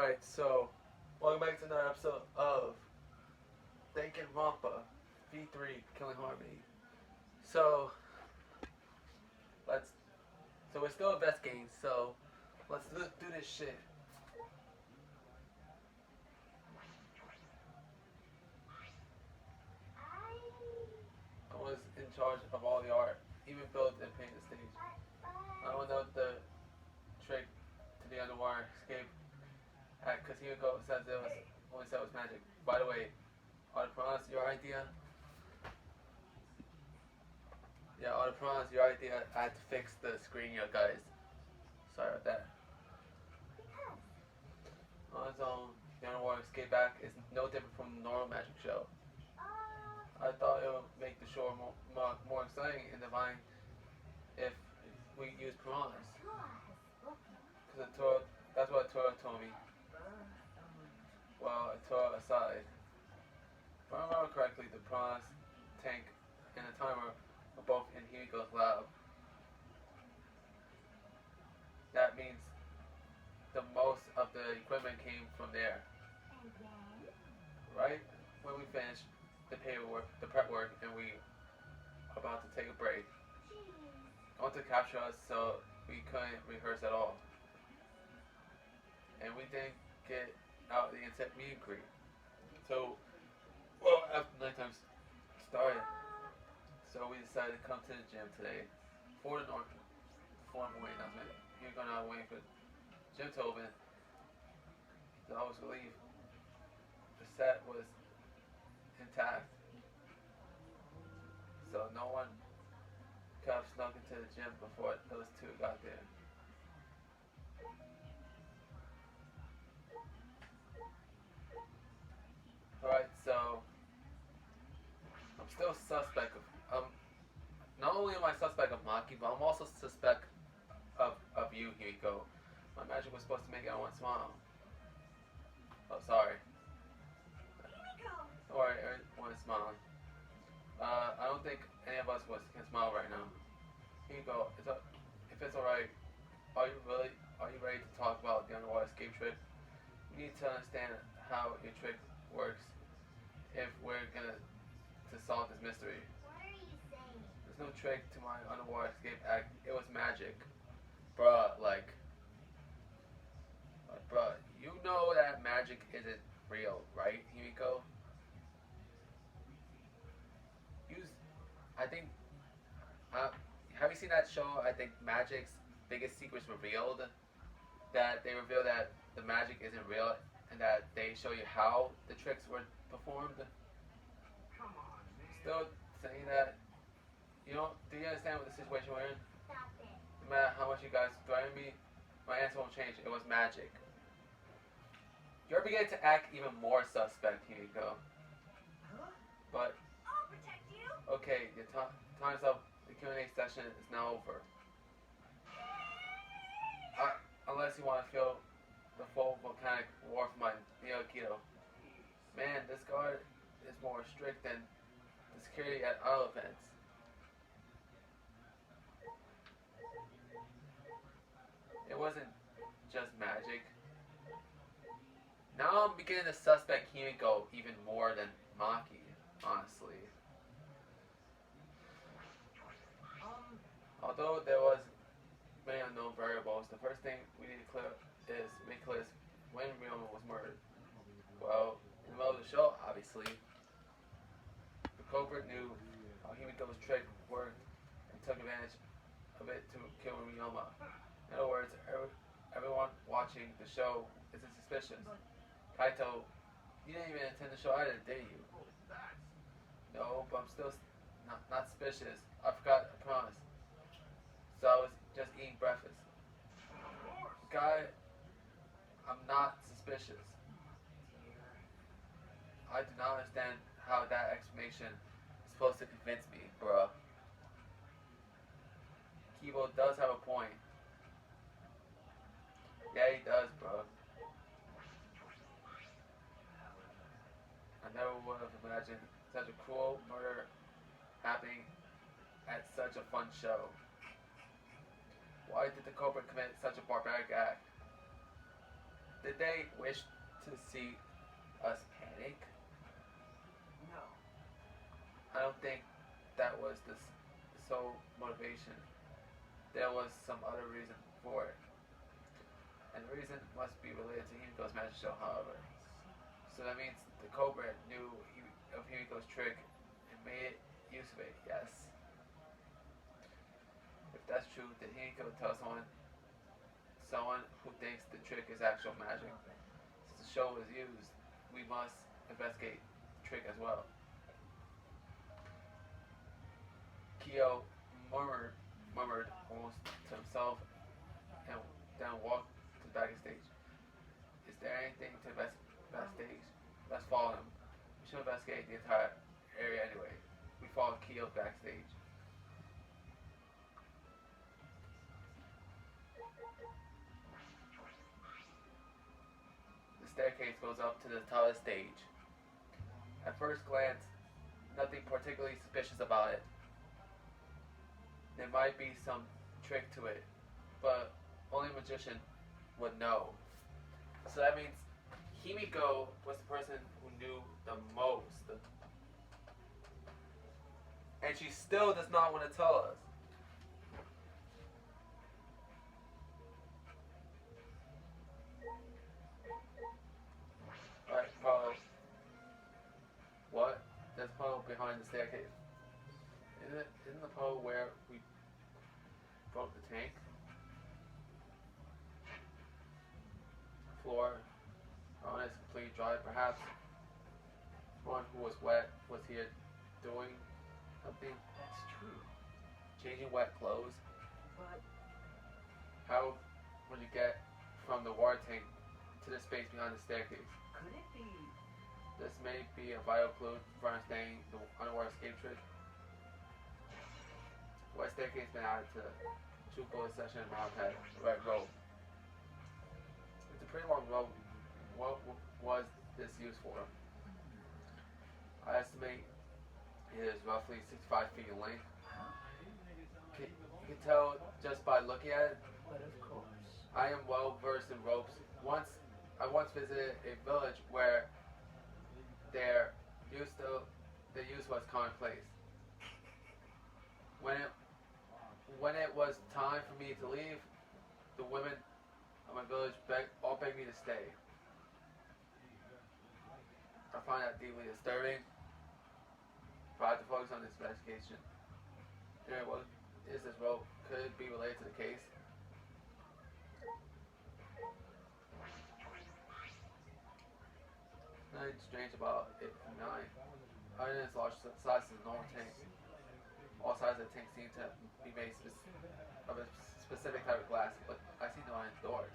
Alright, so welcome back to another episode of Danganronpa V3 Killing Harmony. So let's we're still investigating, so let's do this shit. I was in charge of all the art, even built and painted the stage. I don't know the trick to the underwater escape because Himiko says it was only said it was magic. By the way, Autopronus, your idea? Yeah, Autopronus, your idea. I had to fix the screen, you guys. Sorry about that. On its own, the underwater escape back is no different from a normal magic show. I thought it would make the show more exciting and divine if we use piranhas. Because that's what Tora told me. Well, Tora aside. If I remember correctly, the piranhas, tank, and the timer were both in Himiko's lab. That means the most of the equipment came from there. Right when we finished the paperwork, the prep work, and we were about to take a break, want to capture us, so we couldn't rehearse at all. And we didn't get out the insect meet and greet. So, well, after nighttime started, so we decided to come to the gym today for the formal announcement. You're gonna wait for gym to open. So I was relieved the set was intact. So no one could have snuck into the gym before those two got there. Alright, so I'm still suspect of not only am I suspect of Maki, but I'm also suspect of you, Himiko. My magic was supposed to make everyone smile. Oh, sorry. Don't worry, everyone is smiling. I don't think any of us can smile right now. Himiko, if it's alright, are you ready to talk about the underwater escape trick? You need to understand how your trick works if we're gonna to solve this mystery. What are you saying? There's no trick to my underwater escape act. It was magic. Bruh, bruh, you know that magic isn't real, right, Himiko? I think, have you seen that show, I think Magic's Biggest Secrets Revealed? That they reveal that the magic isn't real and that they show you how the tricks were performed. Come on, man. Still saying that, do you understand what the situation we're in? Stop it. No matter how much you guys threaten me, my answer won't change. It was magic. You're beginning to act even more suspect, Himiko. Huh? But, I'll protect you. okay, your time's up. The Q&A session is now over. Unless you want to feel the full volcanic war from my Neo-Keto. Man, this guard is more strict than the security at auto events. It wasn't just magic. Now I'm beginning to suspect Himiko even more than Maki, honestly. Although there was many unknown variables, the first thing we need to make clear is when Ryoma was murdered. Well, in the middle of the show, obviously, the culprit knew how Himiko's trick worked and took advantage of it to kill Ryoma. In other words, everyone watching the show isn't suspicious. Kaito, you didn't even attend the show either, did you? No, but I'm still not suspicious. I forgot, I promise. So I was just eating breakfast. Guy, I'm not suspicious. I do not understand how that explanation is supposed to convince me, bruh. Kibo does have a point. Yeah, he does, bro. I never would have imagined such a cruel murder happening at such a fun show. Why did the culprit commit such a barbaric act? Did they wish to see us panic? No. I don't think that was the sole motivation. There was some other reason for it. And the reason must be related to Himiko's magic show, however. So that means the Cobra knew of Himiko's trick and made use of it, yes. If that's true, then Himiko would tell someone who thinks the trick is actual magic. Since the show was used, we must investigate the trick as well. Kyo murmured almost to himself and then walked to the backstage. Is there anything to backstage? Let's follow him. We should investigate the entire area anyway. We followed Kyo backstage. The staircase goes up to the top of the stage. At first glance, nothing particularly suspicious about it. There might be some trick to it, but only a magician would know. So that means Himiko was the person who knew the most. And she still does not want to tell us. Alright, Paul. What? There's Paul behind the staircase. Isn't the Paul where we broke the tank? Floor on is completely dry. Perhaps one who was wet was here doing something. That's true. Changing wet clothes. But How would you get from the water tank to the space behind the staircase? could it be? This may be a vital clue for understanding the underwater escape trick. Wet staircase been added to two bullet section and now had red rope. It's a pretty long rope. What was this used for? I estimate it is roughly 65 feet in length. You can tell just by looking at it. But of course. I am well versed in ropes. I once visited a village where their use was commonplace. When it was time for me to leave, the women of my village all begged me to stay. I find that deeply disturbing. But I have to focus on this investigation. Anyway, what is this rope? Could it be related to the case? Nothing strange about it from mine. Other than its large size of a normal tank. All sides of the tank seem to be made of a specific type of glass, but I see no iron doors.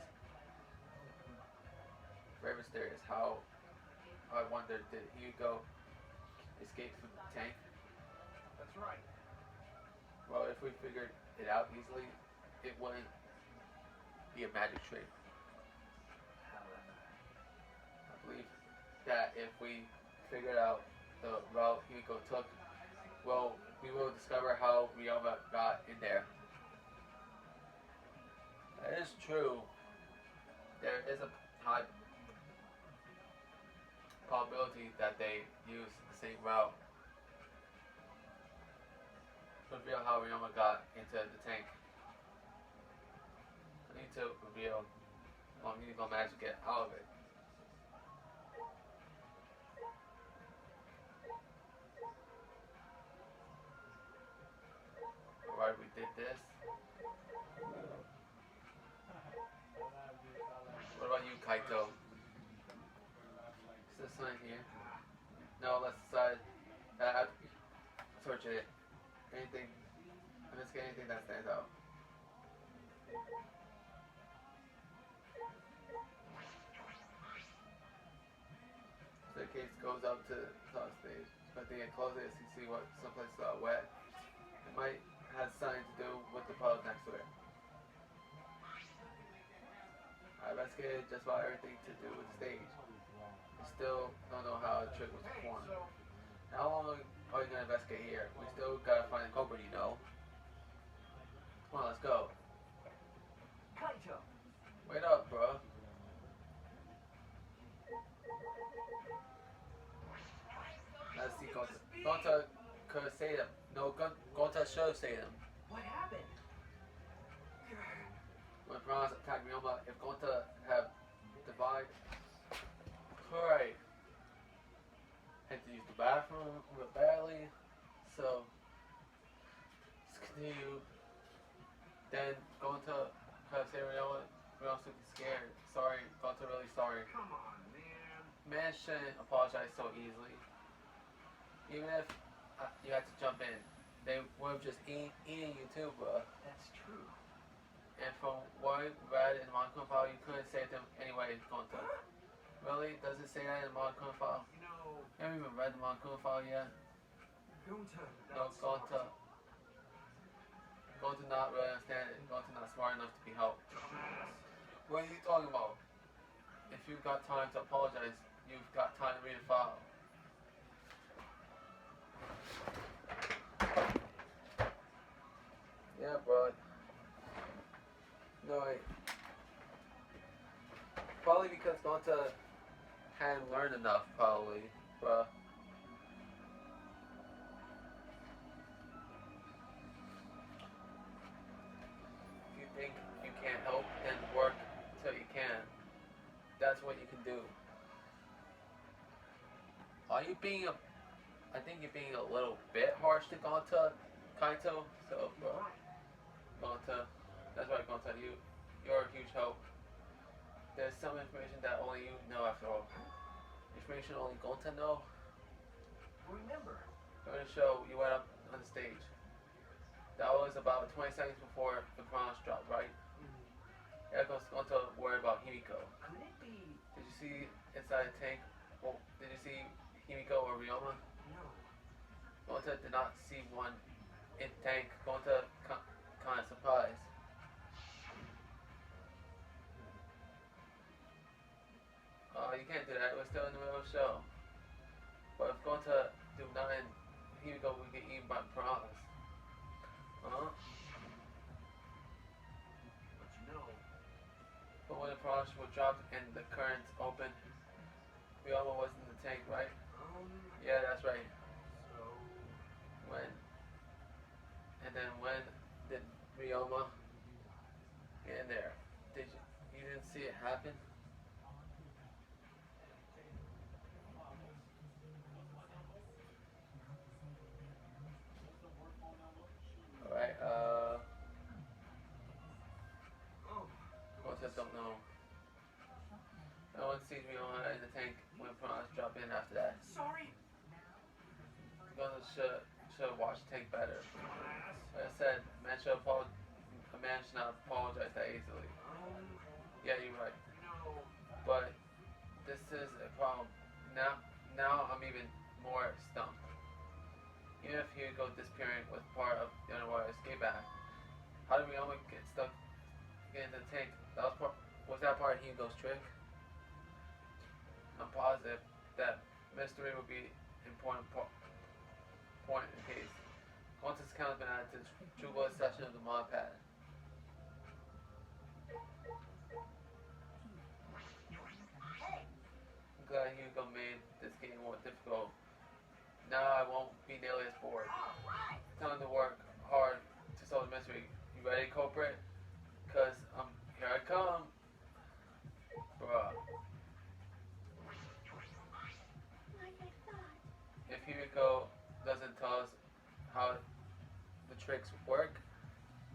Very mysterious. How, I wonder, did Hugo escape from the tank? That's right. Well, if we figured it out easily, it wouldn't be a magic trick. However, I believe that if we figured out the route Himiko took, well, we will discover how Ryoma got in there. That is true. There is a high probability that they use the same route to reveal how Ryoma got into the tank. I need to reveal how Himiko managed to get out of it. Alright, we did this. What about you, Kaito? Is this sign here? No, let's decide. Search it. Anything. I'm just getting anything that stands out. So the case goes up to the top stage. But then it closes, you see what someplace wet. It might has something to do with the pub next to it. I investigated just about everything to do with the stage. We still don't know how the trick was performed. How long are we gonna investigate here? We still gotta find the culprit, you know. Come on, let's go. Kaito. Wait up, bro. Gonta could say them. No, Gonta should say them. What happened? When Piranhas attack Ryoma, if Gonta have divide, alright. Had to use the bathroom real badly, so let's continue. Then Gonta could say Ryoma super scared. Sorry, Gonta really sorry. Come on, man. Man shouldn't apologize so easily. Even if you had to jump in, they would have just eating you too, bro. That's true. And from what I read in the manga file, you couldn't save them anyway, Gonta. Really? Does it say that in the manga file? You know, You haven't even read the manga file yet? Gunta. No, Gonta. Gonta not really understand it. Gonta not smart enough to be helped. What are you talking about? If you've got time to apologize, you've got time to read the file. Yeah, bro. No, wait. Probably because Gonta hadn't learned enough, probably, bro. If you think you can't help, then work till you can. That's what you can do. Are you being a... I think you're being a little bit harsh to Gonta, Kaito. So, bro. Gonta, that's right, Gonta, you're a huge help. There's some information that only you know after all. Information only Gonta know. Remember. During the show, you went up on the stage. That was about 20 seconds before the Piranhas dropped, right? Yeah, because Gonta worried about Himiko. Could it be? Did you see inside the tank? Well, did you see Himiko or Ryoma? No. Gonta did not see one in the tank. Gonta kind of surprised. You can't do that. We're still in the middle of the show. But if Gonta do nothing, here we go. We get eaten by piranhas. But you know. But when the piranhas were dropped and the currents opened, Ryoma was in the tank, right? Yeah, that's right. So. When? And then when did Ryoma get in there? You didn't see it happen? Alright, Gonta don't know. No one sees Ryoma in the tank when piranhas drop in after that. Sorry. Gonta should watch the tank better. Like I said, a man should not apologize that easily. Yeah, you're right. No. But this is a problem. Now I'm even more stumped. Even if Hugo disappearing was part of the underwater escape act, how did Ryoma get stuck in the tank? Was that part of Hugo's trick? I'm positive that mystery would be an important point in the case. Gonta's account has been added to the True Blood section of the mod pad. I'm glad Hugo made this game more difficult. Now I won't be nearly as bored. Time to work hard to solve the mystery. You ready, culprit? Cause here I come. Bruh. If Himiko doesn't tell us how the tricks work,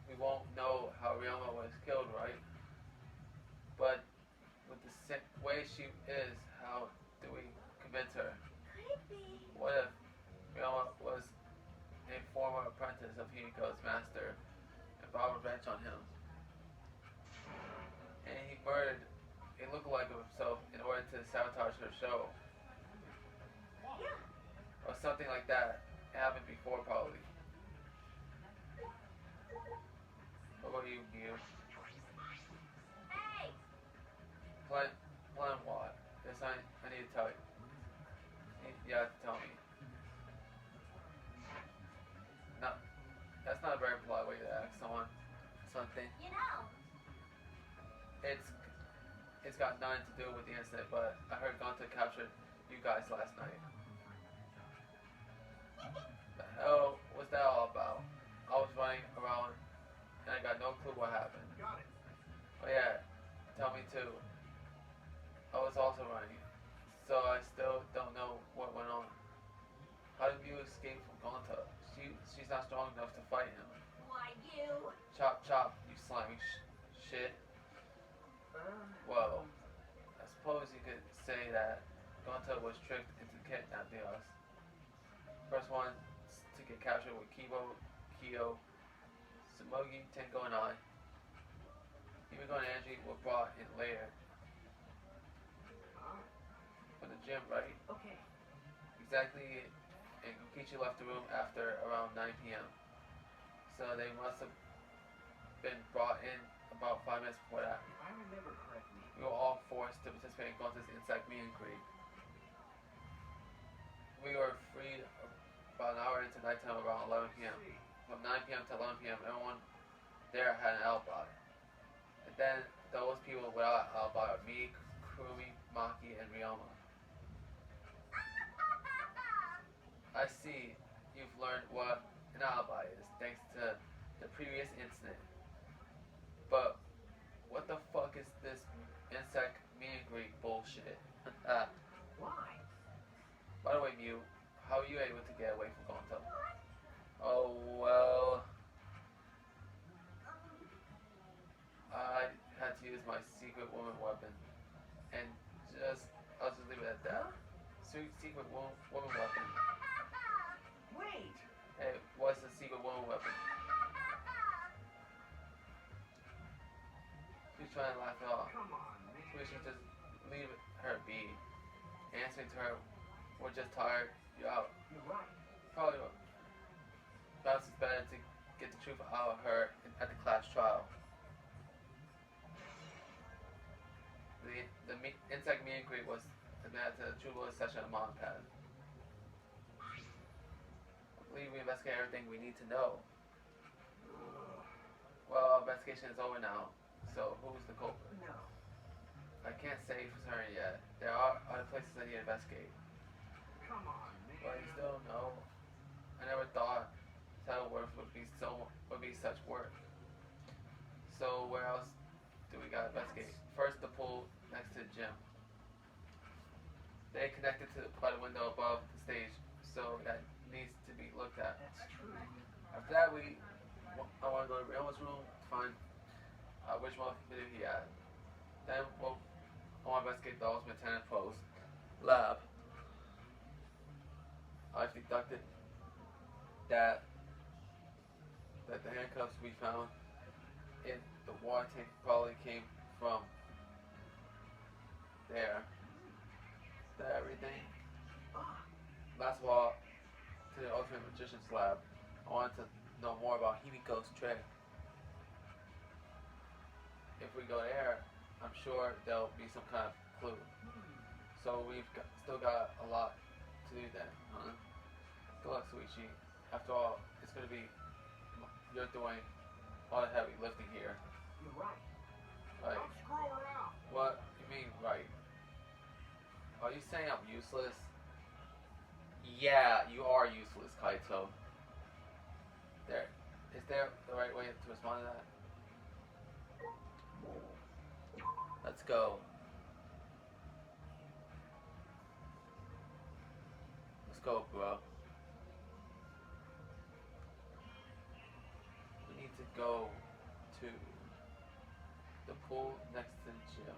we won't know how Ryoma was killed, right? But with the way she is, how do we convince her? What if Ryoma was a former apprentice of Himiko's master and vowed revenge on him? And he murdered a lookalike of himself in order to sabotage her show. Or something like that. It happened before, probably. What about you, Mew? Hey! Plan what? Yes, I need to tell you. You have to tell me. No, that's not a very polite way to ask someone something. You know, It's got nothing to do with the incident, but I heard Gonta captured you guys last night. that all about? I was running around and I got no clue what happened. Got it. Oh yeah, tell me too. I was also running, so I still don't know what went on. How did you escape from Gonta? She's not strong enough to fight him. Why you? Chop chop, you slimy shit. Well, I suppose you could say that Gonta was tricked into kidnapping us. First one to get captured with Kibo, Kyo, Sumogi, Tenko, and I. Himiko and Angie were brought in later. From the gym, right? Okay. Exactly, and Kokichi left the room after around 9 p.m. So they must have been brought in about 5 minutes before that. If I remember correctly. We were all forced to participate in Gonta's insect meet and greet. We were freed about an hour into nighttime around 11 p.m. From 9 p.m. to 11 p.m., everyone there had an alibi. And then those people without an alibi are me, Kurumi, Maki, and Ryoma. I see you've learned what an alibi is, thanks to the previous incident. But what the fuck is this insect meet and greet bullshit? Why? By the way, Mew, how are you able to get away from Gonta? Oh, well, I had to use my secret woman weapon. And I'll just leave it at that. Secret woman weapon. Wait. Hey, what's the secret woman weapon? She's trying to laugh it off. Come on, man. So we should just leave her be. Answering to her, we're just tired, you're out. You're right. Probably perhaps it's better to get the truth out of her at the class trial. The insect meet and greet was at the Jubilee session at Monpad. I believe we investigated everything we need to know. Well, our investigation is over now, so who's the culprit? No. I can't say for certain yet. There are other places I need to investigate. Come on, man. But I still don't know. I never thought Saddleworth would be such work. So where else do we gotta investigate? First, the pool next to the gym. They connected by the window above the stage, so that needs to be looked at. That's true. After that, I want to go to Ryoma's room to find which one video he had. Then I want to investigate the Ultimate Tenant Post lab. I've deducted that the handcuffs we found in the water tank probably came from there. Is that everything? Last of all, to the Ultimate Magician's lab. I wanted to know more about Himiko's trick. If we go there, I'm sure there'll be some kind of clue. So still got a lot to do then, huh? Good luck, Suichi. After all, it's gonna be you're doing all the heavy lifting here. You're right. Right? Don't screw around. What you mean, right? Are you saying I'm useless? Yeah, you are useless, Kaito. Is there the right way to respond to that? Let's go. Let's go, bro. We need to go to the pool next to the gym.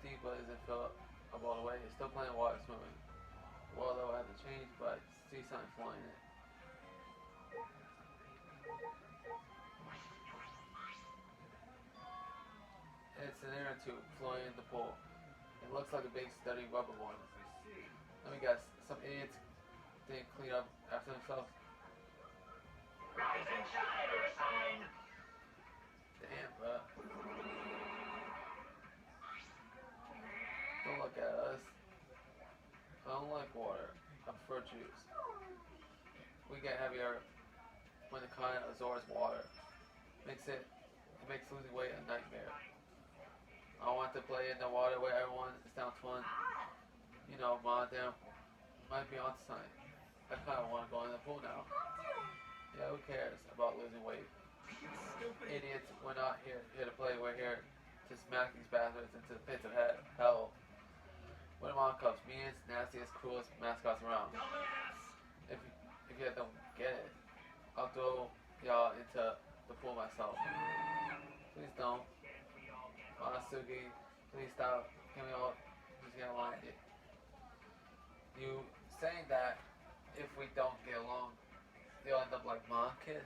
deep but isn't filled up all the way. It's still plenty of water swimming. The water level hasn't changed, but I see something flowing in it. It's an inner tube flowing in the pool. It looks like a big sturdy rubber one. I see. Let me guess, some idiots didn't clean up after themselves? Rising tide or something. Damn, bro. Don't look at us. I don't like water. I prefer juice. We get heavier when the kind absorbs water. It makes losing weight a nightmare. I want to play in the water where everyone sounds fun. You know, Mom, damn, might be on something. I kind of want to go in the pool now. Yeah, who cares about losing weight? Idiots, we're not here to play. We're here to smack these bastards into the pits of hell. What are Mom Cubs? Meanest, nastiest, cruelest mascots around. If you don't get it, I'll throw y'all into the pool myself. Please don't. Sugi, please stop. Can we all just get along? You saying that if we don't get along, you'll end up like Mom, kid?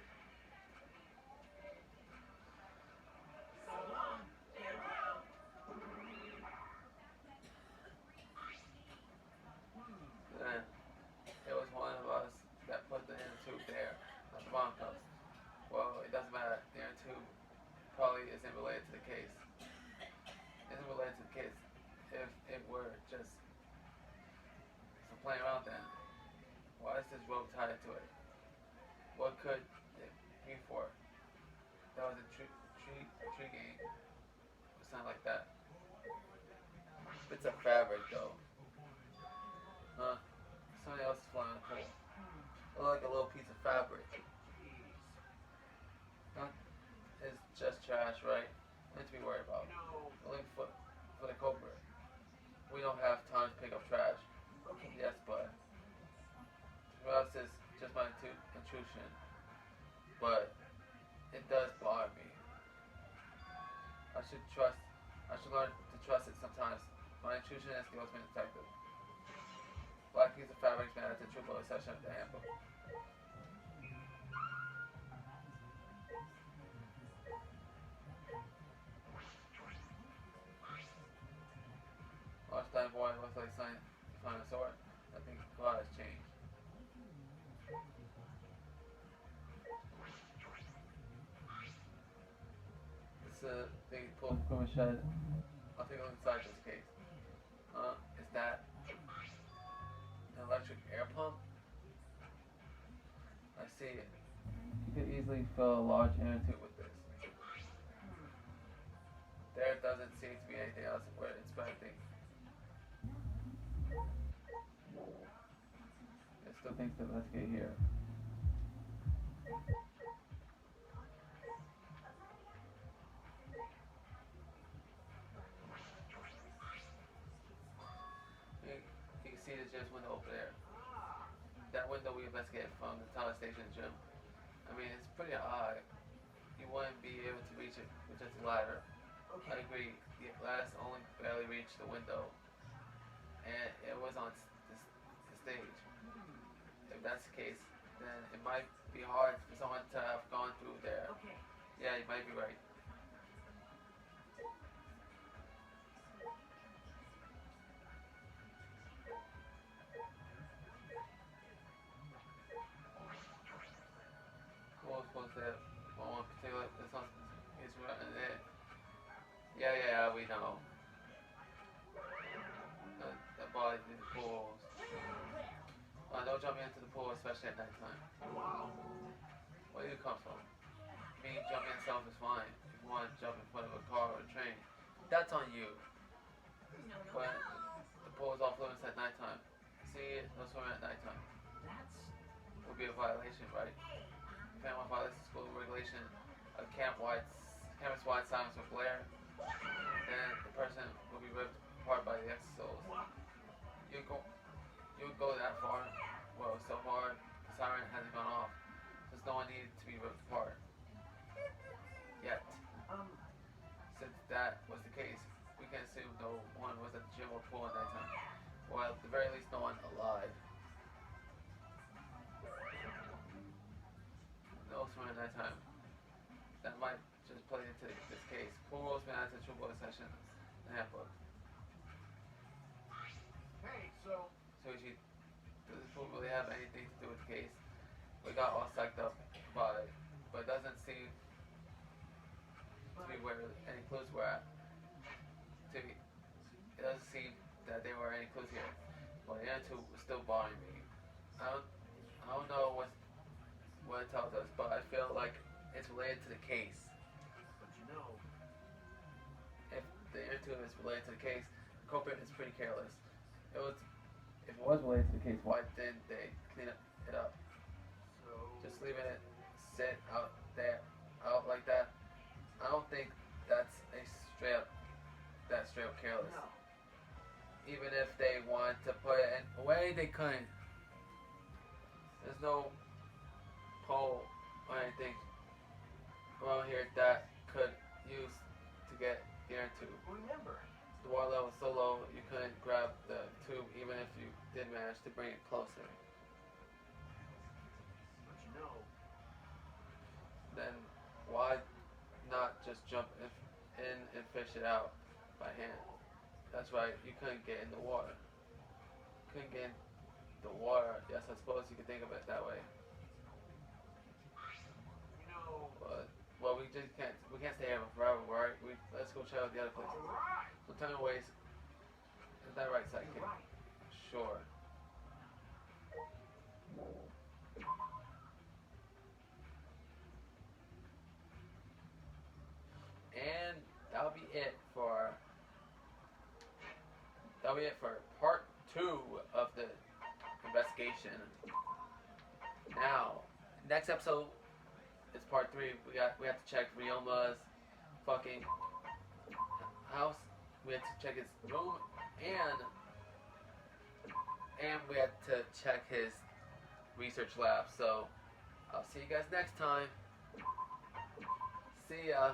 So long. Farewell. Then it was one of us that put the inner tube there, not the Mom Cubs. Well, it doesn't matter. The inner tube probably isn't related to the case. Isn't related to the case. If it were just some playing around, then why is this rope tied to it? What could it be for? That was intriguing or something like that. It's a fabric though. Huh? Somebody else is flying in the pool. It looked like a little piece of fabric. Not, it's just trash, right? Nothing to be worried about. No. Looking for the culprit. We don't have time to pick up trash. Okay. Yes, but for us it's just my intrusion. But it does bother me. I should learn to trust it sometimes. My intrusion is the ultimate detective. Black piece of fabric man at the triple session of the handbook. Last time boy looks like something to find a sword. I think a lot has changed. It's a thing pulled from a shed. I'll take a look inside this case. Is that an electric air pump? I see it. You could easily fill a large inner tube with this. There doesn't seem to be anything else worth inspecting. There's still things to investigate here. You can see the gym's window over there. That window we investigated from the Tower Station gym. I mean, it's pretty high. You wouldn't be able to reach it with just a ladder. I agree. The glass only barely reached the window, and it was on the stage. If that's the case, then it might be hard for someone to have gone through there. Okay. Yeah, you might be right. Who was supposed to have one particular? This one is right in there. Yeah, we know. The body in the pools. Don't jump into the pool, especially at nighttime. Where do you come from? Me jumping itself is fine. If you want to jump in front of a car or a train, that's on you. But the pool is off limits at nighttime. See, no swimming at nighttime. Would be a violation, right? If anyone violates the school regulation of campus-wide silence or glare, then the person will be ripped apart by the exos. You would go that far? Well, so far, the siren hasn't gone off. There's no one needed to be ripped apart. Yet. Since that was the case, we can assume no one one was at the gym or pool at that time. Or at the very least, no one alive. No swimming at that time. That might just play into this case. Pool rules may add to true boy session. The handbook. Hey, so So does this pool really have anything to do with the case? We got all psyched up about it, but it doesn't seem to be where any clues were at. It doesn't seem that there were any clues here. But the other two was still bothering me. I don't know what it tells us, but I feel like it's related to the case. but you know, If the other two is related to the case, the culprit is pretty careless. If it was related to the case, why didn't they clean it up? so Just leaving it sit out like that. I don't think that's straight up careless. no. Even if they wanted to put it in a way, they couldn't. There's no pole or anything around here that could use to get near to. Remember, The water level was so low you couldn't grab the tube even if you did manage to bring it closer. but you know, Then why not just jump in and fish it out by hand? That's right, you couldn't get in the water. Couldn't get in the water. Yes, I suppose you could think of it that way. you know. But well, we can't stay here forever, right? Let's go check out the other All places. right, So tell me ways. Is that right, you're sidekick? right. Sure. And that'll be it for part 2 of the investigation. Now, next episode is part 3. We have to check Ryoma's fucking house. We have to check his room and we have to check his research lab. So I'll see you guys next time. See ya.